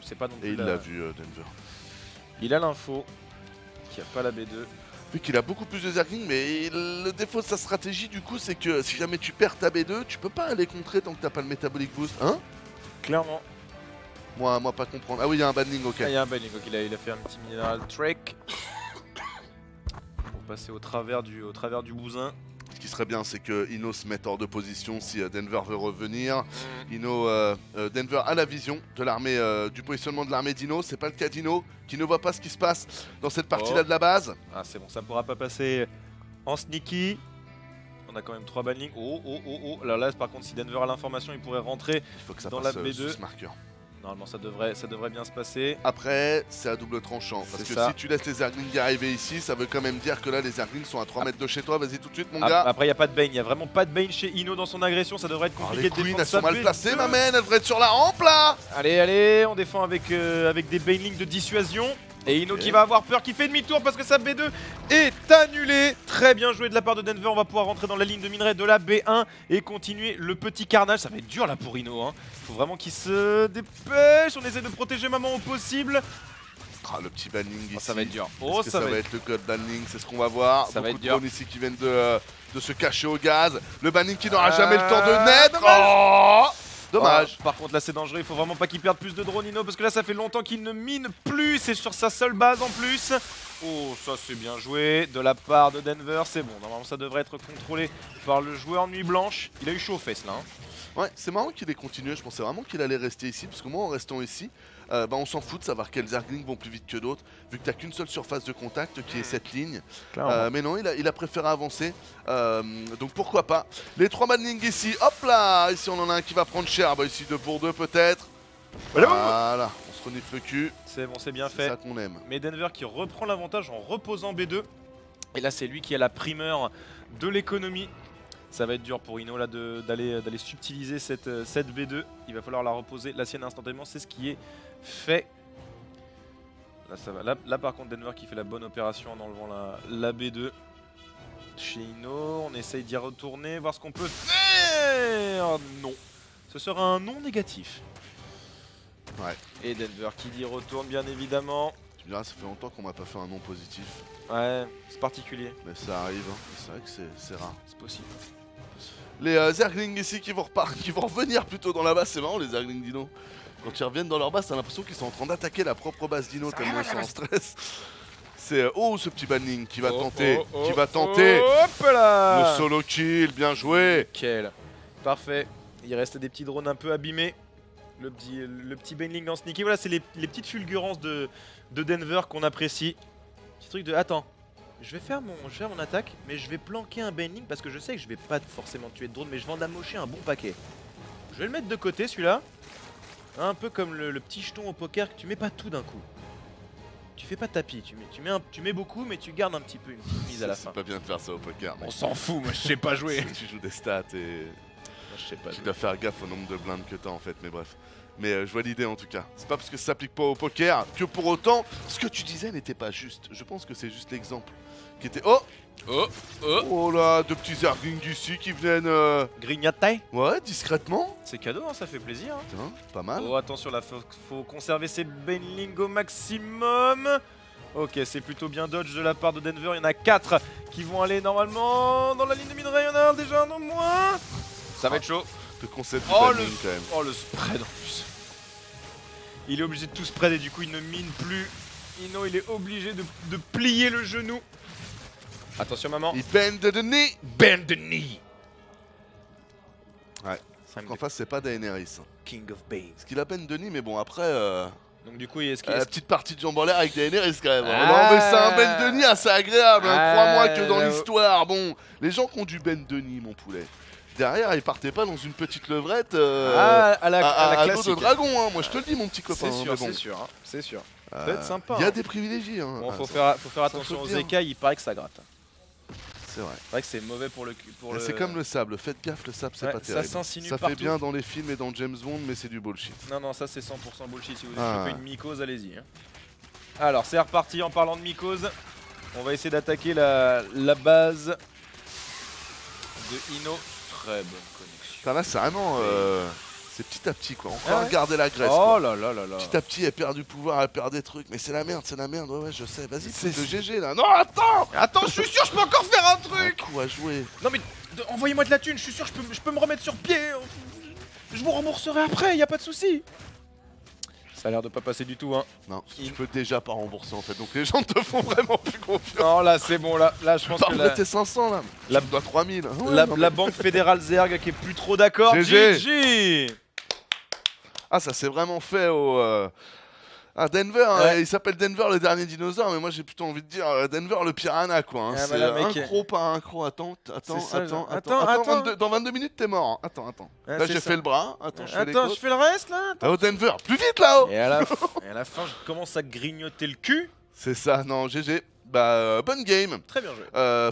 C: C'est pas non plus
D: Et il l'a vu Denver.
C: Il a l'info qu'il n'y a pas la B2.
D: Vu qu'il a beaucoup plus de Zerglings, mais le défaut de sa stratégie du coup c'est que si jamais tu perds ta B2, tu peux pas aller contrer tant que t'as pas le Metabolic Boost. Hein?
C: Clairement.
D: Moi pas comprendre. Ah oui, il y a un banning, ok.
C: Ah, il y a un banning, ok, il a fait un petit mineral trek. Pour passer au travers du bousin.
D: Ce qui serait bien, c'est que Ino se mette hors de position si Denver veut revenir. Denver a la vision de l'armée, du positionnement de l'armée d'Ino. C'est pas le cas d'Ino, qui ne voit pas ce qui se passe dans cette partie-là de la base.
C: Ah, c'est bon, ça pourra pas passer en sneaky. On a quand même 3 banlings. Oh. Là, par contre, si Denver a l'information, il pourrait rentrer
D: Il faut que ça
C: dans
D: passe
C: la B2.
D: sous ce marqueur.
C: Normalement, ça devrait bien se passer.
D: Après, c'est à double tranchant. Parce que si tu laisses les Zerglings arriver ici, ça veut quand même dire que là, les Zerglings sont à 3 mètres de chez toi. Vas-y tout de suite, mon gars.
C: Après, il n'y a pas de Bane. Il n'y a vraiment pas de Bane chez Ino dans son agression. Ça devrait être compliqué
D: les
C: de
D: queens,
C: défendre
D: elles sont
C: sa
D: mal
C: B2.
D: placées, ma man. Elles devraient être sur la rampe, là.
C: Allez, on défend avec des Banelings de dissuasion. Et Ino qui va avoir peur, qui fait demi-tour parce que sa B2 est annulée. Très bien joué de la part de Denver. On va pouvoir rentrer dans la ligne de minerai de la B1 et continuer le petit carnage. Ça va être dur là pour Ino. Hein. Faut vraiment qu'il se dépêche. On essaie de protéger maman au possible.
D: Ah, le petit banning ici.
C: Ça va être dur.
D: Ça va être le code banning, c'est ce qu'on va voir.
C: Ça va être
D: de
C: dur.
D: drones ici qui viennent de se cacher au gaz. Le banning qui n'aura jamais le temps de naître. Oh, Dommage.
C: Par contre là c'est dangereux, il faut vraiment pas qu'il perde plus de drones Ino parce que là ça fait longtemps qu'il ne mine plus, c'est sur sa seule base en plus. Oh ça c'est bien joué de la part de Denver, c'est bon, normalement ça devrait être contrôlé par le joueur Nuit Blanche. Il a eu chaud aux fesses là.
D: Ouais, c'est marrant qu'il ait continué, je pensais vraiment qu'il allait rester ici, parce que moi en restant ici, bah, on s'en fout de savoir quels Zerglings vont plus vite que d'autres, vu que t'as qu'une seule surface de contact qui est cette ligne. Mais non, il a préféré avancer, donc pourquoi pas. Les 3 Madlings ici, hop là, ici on en a un qui va prendre cher, bah ici 2 pour 2 peut-être. Voilà, on se renifle le cul.
C: C'est bon, c'est bien
D: C'est
C: fait.
D: ça qu'on aime.
C: Mais Denver qui reprend l'avantage en reposant B2. Et là c'est lui qui a la primeur de l'économie. Ça va être dur pour Ino là d'aller subtiliser cette B2. Il va falloir la reposer, la sienne instantanément, c'est ce qui est fait. Là ça va. Là par contre Denver qui fait la bonne opération en enlevant la B2. Chez Ino, on essaye d'y retourner, voir ce qu'on peut faire. Non. Ce sera un non négatif.
D: Ouais.
C: Et Denver qui dit retourne bien évidemment.
D: Tu me diras, ça fait longtemps qu'on m'a pas fait un non positif.
C: Ouais, c'est particulier.
D: Mais ça arrive, hein. C'est vrai que c'est rare.
C: C'est possible.
D: Les Zerglings ici qui vont revenir plutôt dans la base, c'est marrant les Zerglings d'Ino. Quand ils reviennent dans leur base, t'as l'impression qu'ils sont en train d'attaquer la propre base d'Ino tellement ils sont en stress. C'est oh ce petit banning qui va tenter, qui va tenter.
C: Hop là.
D: Le solo kill, bien joué.
C: Nickel. Parfait. Il reste des petits drones un peu abîmés. Le petit Baneling dans Sneaky. Voilà, c'est les petites fulgurances de Denver qu'on apprécie. Petit truc de attends. Je vais faire mon attaque, mais je vais planquer un Baneling parce que je sais que je vais pas forcément tuer de drone, mais je vais en amocher un bon paquet. Je vais le mettre de côté celui-là. Un peu comme le petit jeton au poker que tu mets pas tout d'un coup. Tu fais pas de tapis, tu mets beaucoup, mais tu gardes un petit peu une petite mise à la fin.
D: C'est pas bien de faire ça au poker.
C: On s'en fout, moi je sais pas jouer.
D: Tu joues des stats et
C: Moi, je sais pas
D: tu
C: jouer.
D: dois faire gaffe au nombre de blindes que t'as en fait, mais bref. Mais je vois l'idée en tout cas. C'est pas parce que ça s'applique pas au poker que pour autant, ce que tu disais n'était pas juste. Je pense que c'est juste l'exemple qui était... Oh Oh là, 2 petits Zerglings ici qui viennent...
C: Grignoter.
D: Ouais, discrètement.
C: C'est cadeau, hein, ça fait plaisir. Hein.
D: Putain, pas mal.
C: Oh attention là, faut conserver ses Baneling au maximum. Ok, c'est plutôt bien dodge de la part de Denver. Il y en a 4 qui vont aller normalement dans la ligne de minerai. Il y en a déjà un au moins. Ça va être chaud.
D: Le concept du
C: Oh
D: banning quand même.
C: oh le spread en plus. Il est obligé de tout spread et du coup il ne mine plus. Ino il est obligé de plier le genou. Attention maman.
D: Il bend the knee.
C: Bend the knee.
D: Ouais. En face c'est pas Daenerys.
C: King of Bane.
D: Ce qu'il a peine Denis, mais bon après...
C: Donc du coup est-ce qu'il
D: la petite partie de jambes en l'air avec Daenerys quand même.
C: Ah.
D: Non mais c'est un Ben Denis assez agréable, hein.
C: Ah.
D: Crois-moi que dans l'histoire, bon, les gens qui ont du Ben Denis mon poulet, derrière ils partaient pas dans une petite levrette
C: à la
D: à dos
C: classique.
D: de dragon, hein. Moi je te le dis mon petit copain.
C: C'est sûr,
D: mais bon.
C: c'est sûr, hein. C'est sûr. Ça peut être sympa.
D: Il y a
C: hein.
D: des privilégiés. Hein.
C: Bon,
D: Ah,
C: faut
D: ça-
C: faire attention
D: peut
C: aux
D: bien.
C: écailles, il paraît que ça gratte.
D: C'est vrai.
C: C'est vrai que c'est mauvais pour le cul.
D: Mais c'est comme le sable, faites gaffe, le sable c'est
C: Ouais,
D: pas
C: ça
D: terrible.
C: s'insinue
D: Ça fait
C: partout.
D: bien dans les films et dans James Bond, mais c'est du bullshit.
C: Non, non, ça c'est 100% bullshit. Si vous
D: Ah.
C: chopez une mycose, allez-y. hein. Alors, c'est reparti en parlant de mycose. On va essayer d'attaquer la base de Ino. Très bonne connexion.
D: Enfin, là c'est vraiment... c'est petit à petit quoi, encore
C: Ah ouais.
D: regarder la graisse
C: Oh
D: quoi.
C: là là là là.
D: Petit à petit elle perd du pouvoir, elle perd des trucs, mais c'est la merde, ouais je sais, vas-y,
C: C'est-
D: c'est le GG là. Non attends.
C: Attends, je suis sûr, je peux encore faire un
D: Un
C: truc.
D: coup à jouer.
C: Non mais envoyez-moi de la thune, je suis sûr, je peux me remettre sur pied. Je vous rembourserai après, y a pas de souci. Ça a l'air de pas passer du tout, hein.
D: Non, tu peux déjà pas rembourser en fait, donc les gens te font vraiment plus confiance.
C: Non, là c'est bon, là je pense que
D: Parle tes 500 là,
C: la-
D: tu me dois 3000. Ouais,
C: la
D: non, mais-
C: la banque fédérale Zerg qui est plus trop d'accord.
D: GG.
C: GG.
D: Ah ça s'est vraiment fait au... à Denver, hein.
C: Ouais.
D: Il s'appelle Denver le dernier dinosaure, mais moi j'ai plutôt envie de dire Denver le piranha quoi. Hein.
C: Ah,
D: C'est
C: bah là, mec,
D: un croc par un croc, attends,
C: C'est ça,
D: attends,
C: genre. Attends.
D: dans 22 minutes t'es mort, hein. Attends.
C: Ouais,
D: Là
C: c'est
D: j'ai
C: ça.
D: fait le bras, attends je fais les
C: Attends,
D: côtes.
C: je fais le reste là.
D: Ah, au Denver, plus vite là-haut.
C: Et à la fin, je commence à grignoter le cul.
D: C'est ça, non, GG. Bah, bonne game.
C: Très bien joué.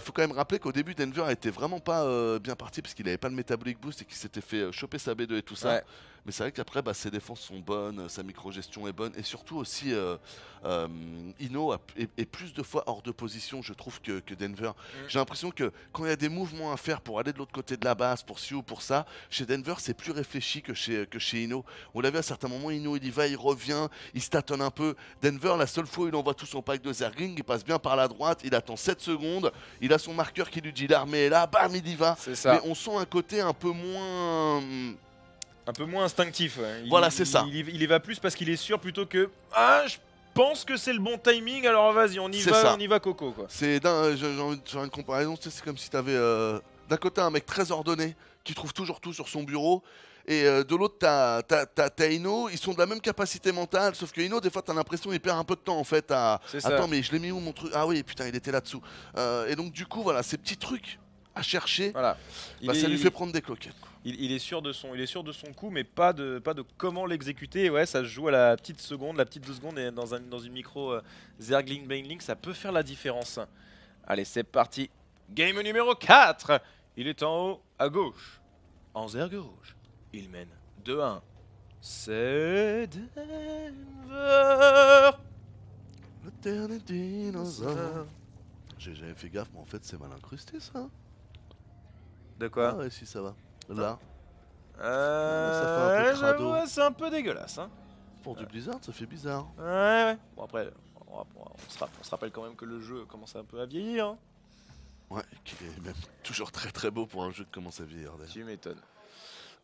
D: Faut quand même rappeler qu'au début, Denver était vraiment pas bien parti parce qu'il avait pas le Metabolic Boost et qu'il s'était fait choper sa B2 et tout ça.
C: Ouais.
D: Mais c'est vrai qu'après, bah, ses défenses sont bonnes, sa micro-gestion est bonne et surtout aussi, Ino est plus de fois hors de position, je trouve, que Denver. J'ai l'impression que quand il y a des mouvements à faire pour aller de l'autre côté de la base, pour ci ou pour ça, chez Denver, c'est plus réfléchi que chez Ino. On l'a vu à certains moments, Ino, il y va, il revient, il se tâtonne un peu. Denver, la seule fois où il envoie tout son pack de Zergling, il passe bien par la droite, il attend 7 secondes, il a son marqueur qui lui dit l'armée est là, bam, il y va.
C: C'est ça.
D: Mais on sent un côté un peu moins...
C: Un peu moins instinctif. Ouais.
D: Voilà, c'est ça.
C: Il y va plus parce qu'il est sûr plutôt que ah je pense que c'est le bon timing. Alors vas-y, on y va coco quoi.
D: C'est j'ai envie de faire une comparaison. Tu sais, c'est comme si t'avais d'un côté un mec très ordonné qui trouve toujours tout sur son bureau. Et de l'autre, t'as Ino, ils sont de la même capacité mentale, sauf que Ino, des fois, t'as l'impression qu'il perd un peu de temps en fait à. Attends, mais je l'ai mis où mon truc? Ah oui, putain, il était là-dessous. Et donc, du coup, voilà, ces petits trucs à chercher,
C: voilà.
D: Ça lui fait prendre des cloquettes.
C: Il est sûr de son coup, mais pas de comment l'exécuter. Ouais, ça se joue à la petite seconde, la petite 2 secondes, et dans une micro Zergling Baneling, ça peut faire la différence. Allez, c'est parti. Game numéro 4. Il est en haut à gauche, en Zerg rouge. Il mène 2-1. C'est Denver.
D: Le dernier dinosaure. J'ai jamais fait gaffe, mais en fait, c'est mal incrusté ça.
C: De quoi?
D: Ah ouais, si ça va. Là.
C: Ça
D: fait un peu crado.
C: c'est un peu dégueulasse. Hein.
D: Pour du Blizzard, ça fait bizarre.
C: Ouais. Bon, après, on se rappelle quand même que le jeu commence un peu à vieillir. Hein.
D: Ouais, qui est même toujours très très beau pour un jeu qui commence à vieillir d'ailleurs.
C: Tu m'étonnes.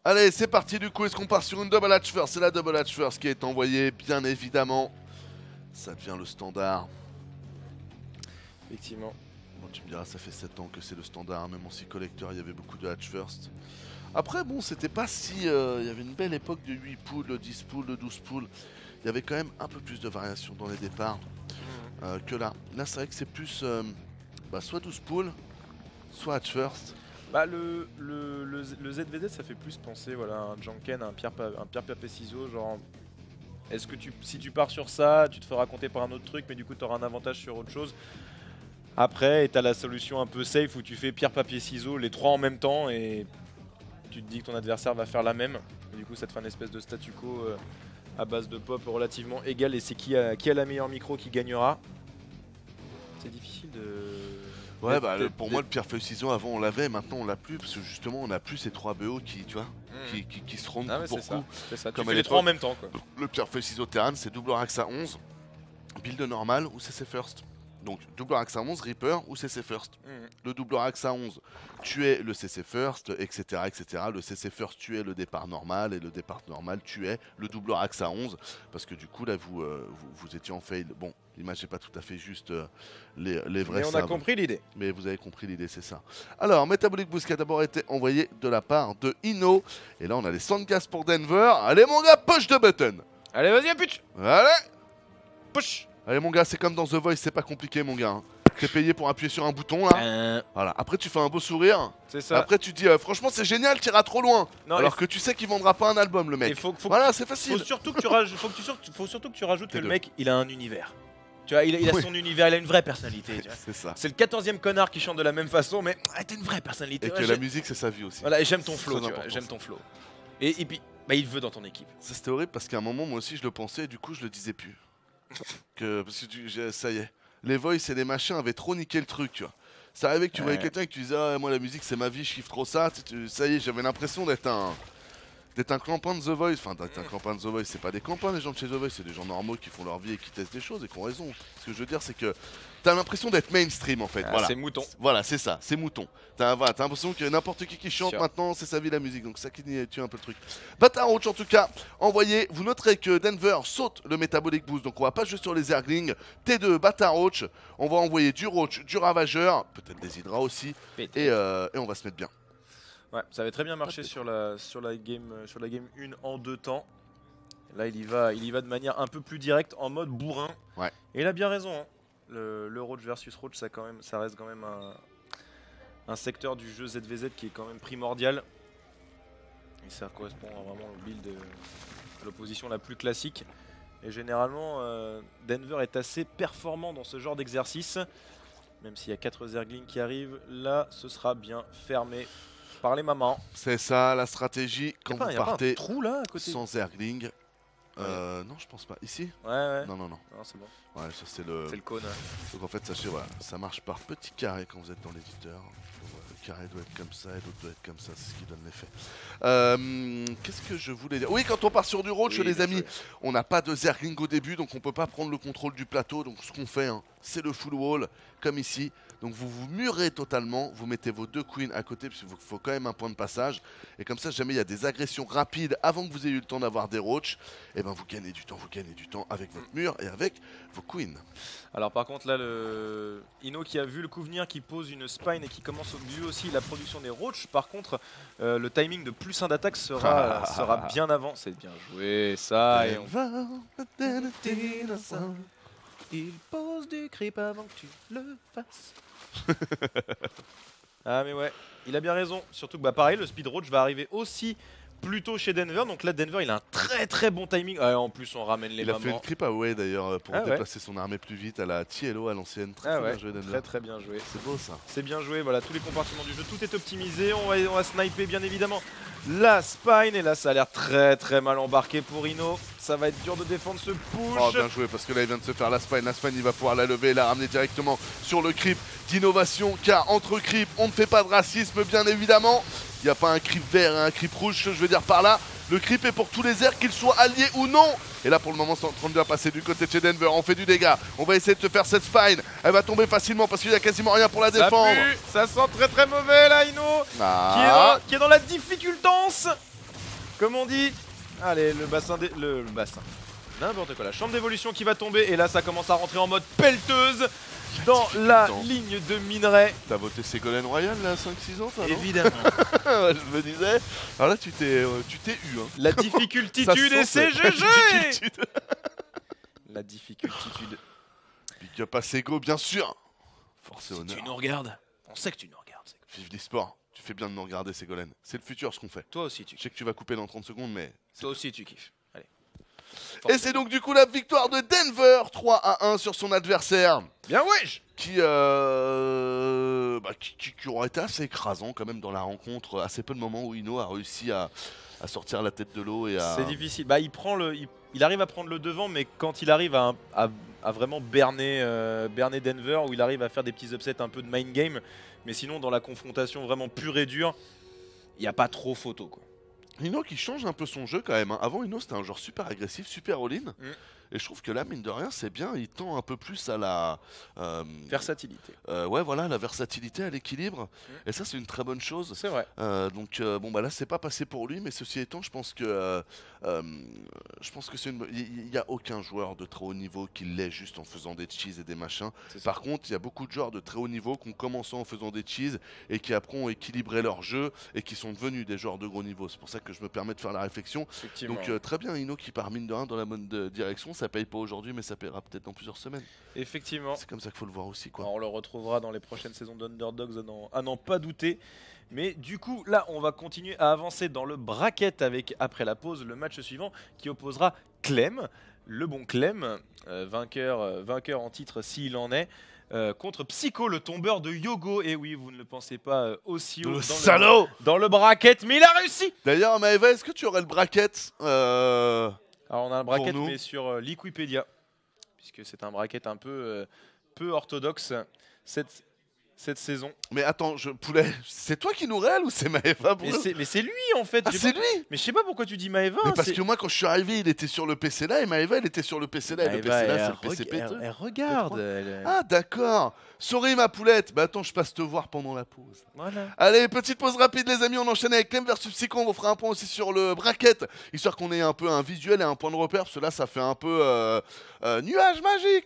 D: Allez, c'est parti du coup. Est-ce qu'on part sur une double hatch first? C'est la double hatch first qui est envoyée, bien évidemment. Ça devient le standard.
C: Effectivement.
D: Bon, tu me diras, ça fait 7 ans que c'est le standard. Même en si collector, il y avait beaucoup de hatch first. Après, bon, c'était pas si. Il y avait une belle époque de 8 poules, de 10 poules, de 12 poules. Il y avait quand même un peu plus de variation dans les départs que là. Là, c'est vrai que c'est plus soit 12 poules, soit hatch first.
C: Bah le ZVZ ça fait plus penser voilà, à un Janken, à un pierre papier ciseaux, genre est-ce que si tu pars sur ça, tu te fais raconter par un autre truc mais du coup tu auras un avantage sur autre chose. Après tu as la solution un peu safe où tu fais pierre papier ciseaux les trois en même temps et tu te dis que ton adversaire va faire la même. Et du coup ça te fait un espèce de statu quo à base de pop relativement égal et c'est qui a la meilleure micro qui gagnera. C'est difficile de...
D: Ouais, bah pour moi le pierre feuille ciseaux avant on l'avait, maintenant on l'a plus parce que justement on a plus ces 3 BO qui, tu vois, qui se rendent coup pour coup.
C: C'est ça,
D: comme
C: tu fais les trois en même temps quoi.
D: Le pierre feuille ciseaux Terran c'est double Rax à 11, build normal ou CC first. Donc double Rax à 11, Reaper ou CC first. Le double Rax à 11 tuait le CC first, etc., etc. Le CC first tuait le départ normal et le départ normal tuait le double Rax à 11 parce que du coup là vous étiez en fail. Bon, l'image n'est pas tout à fait juste les vrais.
C: Mais on a compris l'idée.
D: Mais vous avez compris l'idée, c'est ça. Alors, Metabolic Boost qui a d'abord été envoyé de la part de Ino. Et là, on a les Sandgas pour Denver. Allez, mon gars, push the button.
C: Allez, vas-y, push.
D: Allez.
C: Push.
D: Allez, mon gars, c'est comme dans The Voice, c'est pas compliqué, mon gars. T'es payé pour appuyer sur un bouton, là. Voilà. Après, tu fais un beau sourire.
C: C'est ça.
D: Après, tu dis, franchement, c'est génial, t'iras trop loin. Non, alors que tu sais qu'il vendra pas un album, le mec. Voilà, c'est facile.
C: Faut surtout que tu rajoutes que le mec, il a un univers. Tu vois, il a son univers, il a une vraie personnalité.
D: C'est ça.
C: C'est le 14e connard qui chante de la même façon, mais t'as une vraie personnalité.
D: Et que la musique, c'est sa vie aussi.
C: Voilà, et j'aime ton flow, tu vois, j'aime ton flow. Et puis, bah, il veut dans ton équipe.
D: Ça, c'était horrible parce qu'à un moment, moi aussi, je le pensais et du coup, je le disais plus. Parce que ça y est. Les voice et les machins avaient trop niqué le truc, tu vois. Ça arrivait que tu voyais quelqu'un et que tu disais, ah, moi, la musique, c'est ma vie, je kiffe trop ça. Ça y est, j'avais l'impression d'être un clampin de The Voice. Enfin, d'être un clampin de The Voice, c'est pas des clampins les gens de chez The Voice, c'est des gens normaux qui font leur vie et qui testent des choses et qui ont raison. Ce que je veux dire, c'est que t'as l'impression d'être mainstream en fait. Voilà.
C: C'est mouton.
D: Voilà, c'est ça, c'est mouton. T'as l'impression que n'importe qui chante maintenant, c'est sa vie la musique. Donc ça qui tue un peu le truc. Bâtard Roach en tout cas, envoyé. Vous noterez que Denver saute le Metabolic Boost. Donc on va pas jouer sur les Zerglings. T2, Bâtard Roach. On va envoyer du Roach, du Ravageur, peut-être des Hydra aussi. Et on va se mettre bien.
C: Ouais, ça avait très bien marché sur la game 1 en 2 temps. Là, il y va de manière un peu plus directe, en mode bourrin.
D: Ouais.
C: Et il a bien raison. Hein. Le Roach versus Roach, ça reste quand même un secteur du jeu ZVZ qui est quand même primordial. Et ça correspond à vraiment au build à l'opposition la plus classique. Et généralement, Denver est assez performant dans ce genre d'exercice. Même s'il y a 4 Zerglings qui arrivent, là, ce sera bien fermé. Par les mamans.
D: C'est ça la stratégie quand vous partez
C: un trou, là, à côté.
D: sans Zergling. Non, je pense pas. Ici?
C: Ouais.
D: Non.
C: Non, c'est bon.
D: Ouais, ça c'est le...
C: C'est le cône.
D: Donc en fait, sachez, voilà, ça marche par petits carrés quand vous êtes dans l'éditeur. carré doit être comme ça et l'autre doit être comme ça, c'est ce qui donne l'effet. Qu'est-ce que je voulais dire? Oui, quand on part sur du roach,
C: Oui,
D: les
C: bien
D: amis,
C: joué.
D: on n'a pas de Zergling au début, donc on peut pas prendre le contrôle du plateau. Donc ce qu'on fait, hein, c'est le full wall, comme ici. Donc vous vous murez totalement, vous mettez vos 2 queens à côté, parce qu'il faut quand même un point de passage. Et comme ça, si jamais il y a des agressions rapides avant que vous ayez eu le temps d'avoir des roach, et ben vous gagnez du temps avec votre mur et avec vos queens.
C: Alors par contre là, le Ino qui a vu le coup venir, qui pose une spine et qui commence lui aussi la production des roach. Par contre, le timing de +1 d'attaque sera bien avant. C'est bien joué ça. Et il pose du creep avant que tu le fasses. Ah mais ouais, il a bien raison. Surtout que bah pareil, le speed roach va arriver aussi plus tôt chez Denver. Donc là, Denver, il a un très bon timing. En plus, on ramène les
D: Il a fait une
C: mamans.
D: creep away d'ailleurs pour
C: Ah ouais.
D: déplacer son armée plus vite à la TLO à l'ancienne. Très bien joué Denver.
C: Très bien joué.
D: C'est beau ça.
C: C'est bien joué, voilà, tous les compartiments du jeu, tout est optimisé, on va sniper bien évidemment la spine, et là ça a l'air très mal embarqué pour Ino, ça va être dur de défendre ce push.
D: Oh bien joué parce que là il vient de se faire la spine il va pouvoir la lever et la ramener directement sur le creep d'innovation, car entre creep on ne fait pas de racisme bien évidemment. Il n'y a pas un creep vert et un creep rouge, je veux dire par là. Le creep est pour tous les airs, qu'ils soient alliés ou non. Et là pour le moment c'est en train de bien passer du côté de chez Denver, on fait du dégât. On va essayer de se faire cette spine, elle va tomber facilement parce qu'il n'y a quasiment rien pour la défendre.
C: Pue, ça sent très mauvais là Ino, qui est dans la difficultance, comme on dit. Allez, le bassin, n'importe quoi, la chambre d'évolution qui va tomber, et là ça commence à rentrer en mode pelleteuse dans la ligne de minerai.
D: T'as voté Ségolène Royal là à 5-6 ans toi, non?
C: Évidemment.
D: Je me disais. Alors là tu t'es eu hein.
C: La difficultitude et c'est GG. La difficultitude.
D: Big up à Sego bien sûr. Force et
C: Si
D: honneur.
C: tu nous regardes, on sait que tu nous regardes.
D: Vive l'e-sport. Tu fais bien de nous regarder Ségolène. C'est le futur ce qu'on fait.
C: Toi aussi tu
D: Je sais que tu vas couper dans 30 secondes mais...
C: Toi aussi tu kiffes. Allez.
D: Et c'est donc du coup la victoire de Denver 3-1 sur son adversaire.
C: Bien wesh.
D: Qui aurait été assez écrasant quand même dans la rencontre. Assez peu de moments où Ino a réussi à sortir la tête de l'eau et à...
C: C'est difficile. Bah il arrive à prendre le devant, mais quand il arrive à vraiment berner Denver, où il arrive à faire des petits upsets un peu de mind game, mais sinon dans la confrontation vraiment pure et dure, il n'y a pas trop photo quoi.
D: Ino qui change un peu son jeu quand même. Hein. Avant Ino c'était un joueur super agressif, super all-in. Et je trouve que là, mine de rien, c'est bien. Il tend un peu plus à la...
C: versatilité.
D: Ouais, voilà, la versatilité, à l'équilibre. Et ça, c'est une très bonne chose.
C: C'est vrai.
D: Donc, bon, bah là, c'est pas passé pour lui. Mais ceci étant, je pense que c'est une... Il n'y a aucun joueur de très haut niveau qui l'est juste en faisant des cheese et des machins. Par contre, il y a beaucoup de joueurs de très haut niveau qui ont commencé en faisant des cheese et qui après ont équilibré leur jeu et qui sont devenus des joueurs de gros niveau. C'est pour ça que je me permets de faire la réflexion. Donc, très bien, Ino qui part mine de rien dans la bonne direction. Ça paye pas aujourd'hui, mais ça paiera peut-être dans plusieurs semaines.
C: Effectivement.
D: C'est comme ça qu'il faut le voir aussi, quoi.
C: Alors, on le retrouvera dans les prochaines saisons d'Underdogs, à n'en pas douter. Mais du coup, là, on va continuer à avancer dans le bracket avec, après la pause, le match suivant qui opposera Clem, le bon Clem, vainqueur en titre s'il en est, contre Psycho, le tombeur de Yogo. Et oui, vous ne le pensez pas aussi haut dans le bracket, mais il a réussi.
D: D'ailleurs, Maëva, est-ce que tu aurais le bracket
C: Alors on a un bracket mais sur Liquipedia, puisque c'est un bracket un peu orthodoxe cette saison.
D: Mais attends, Poulet, c'est toi qui nous réel ou c'est Maëva?
C: Mais c'est lui en fait.
D: Ah, c'est lui.
C: Mais je sais pas pourquoi tu dis Maëva.
D: Mais parce que moi quand je suis arrivé, il était sur le PC là et Maëva elle était sur le PC là. Et le PC là, c'est le PC péteux.
C: Elle regarde.
D: Ah d'accord. Sorry ma poulette. Bah attends, je passe te voir pendant la pause.
C: Voilà.
D: Allez, petite pause rapide les amis, on enchaîne avec Clem versus Psycho. On vous fera un point aussi sur le bracket, histoire qu'on ait un peu un visuel et un point de repère, parce que là ça fait un peu nuage magique.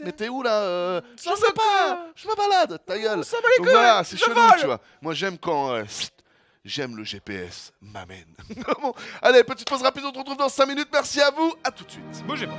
D: Mais t'es où là? Je sais pas, je me balade, ta gueule. Donc voilà, c'est chelou, tu vois. Moi j'aime quand j'aime le GPS m'amène. Bon, allez, petite pause rapide, on se retrouve dans 5 minutes. Merci à vous, à tout de suite.
C: Bougez pas.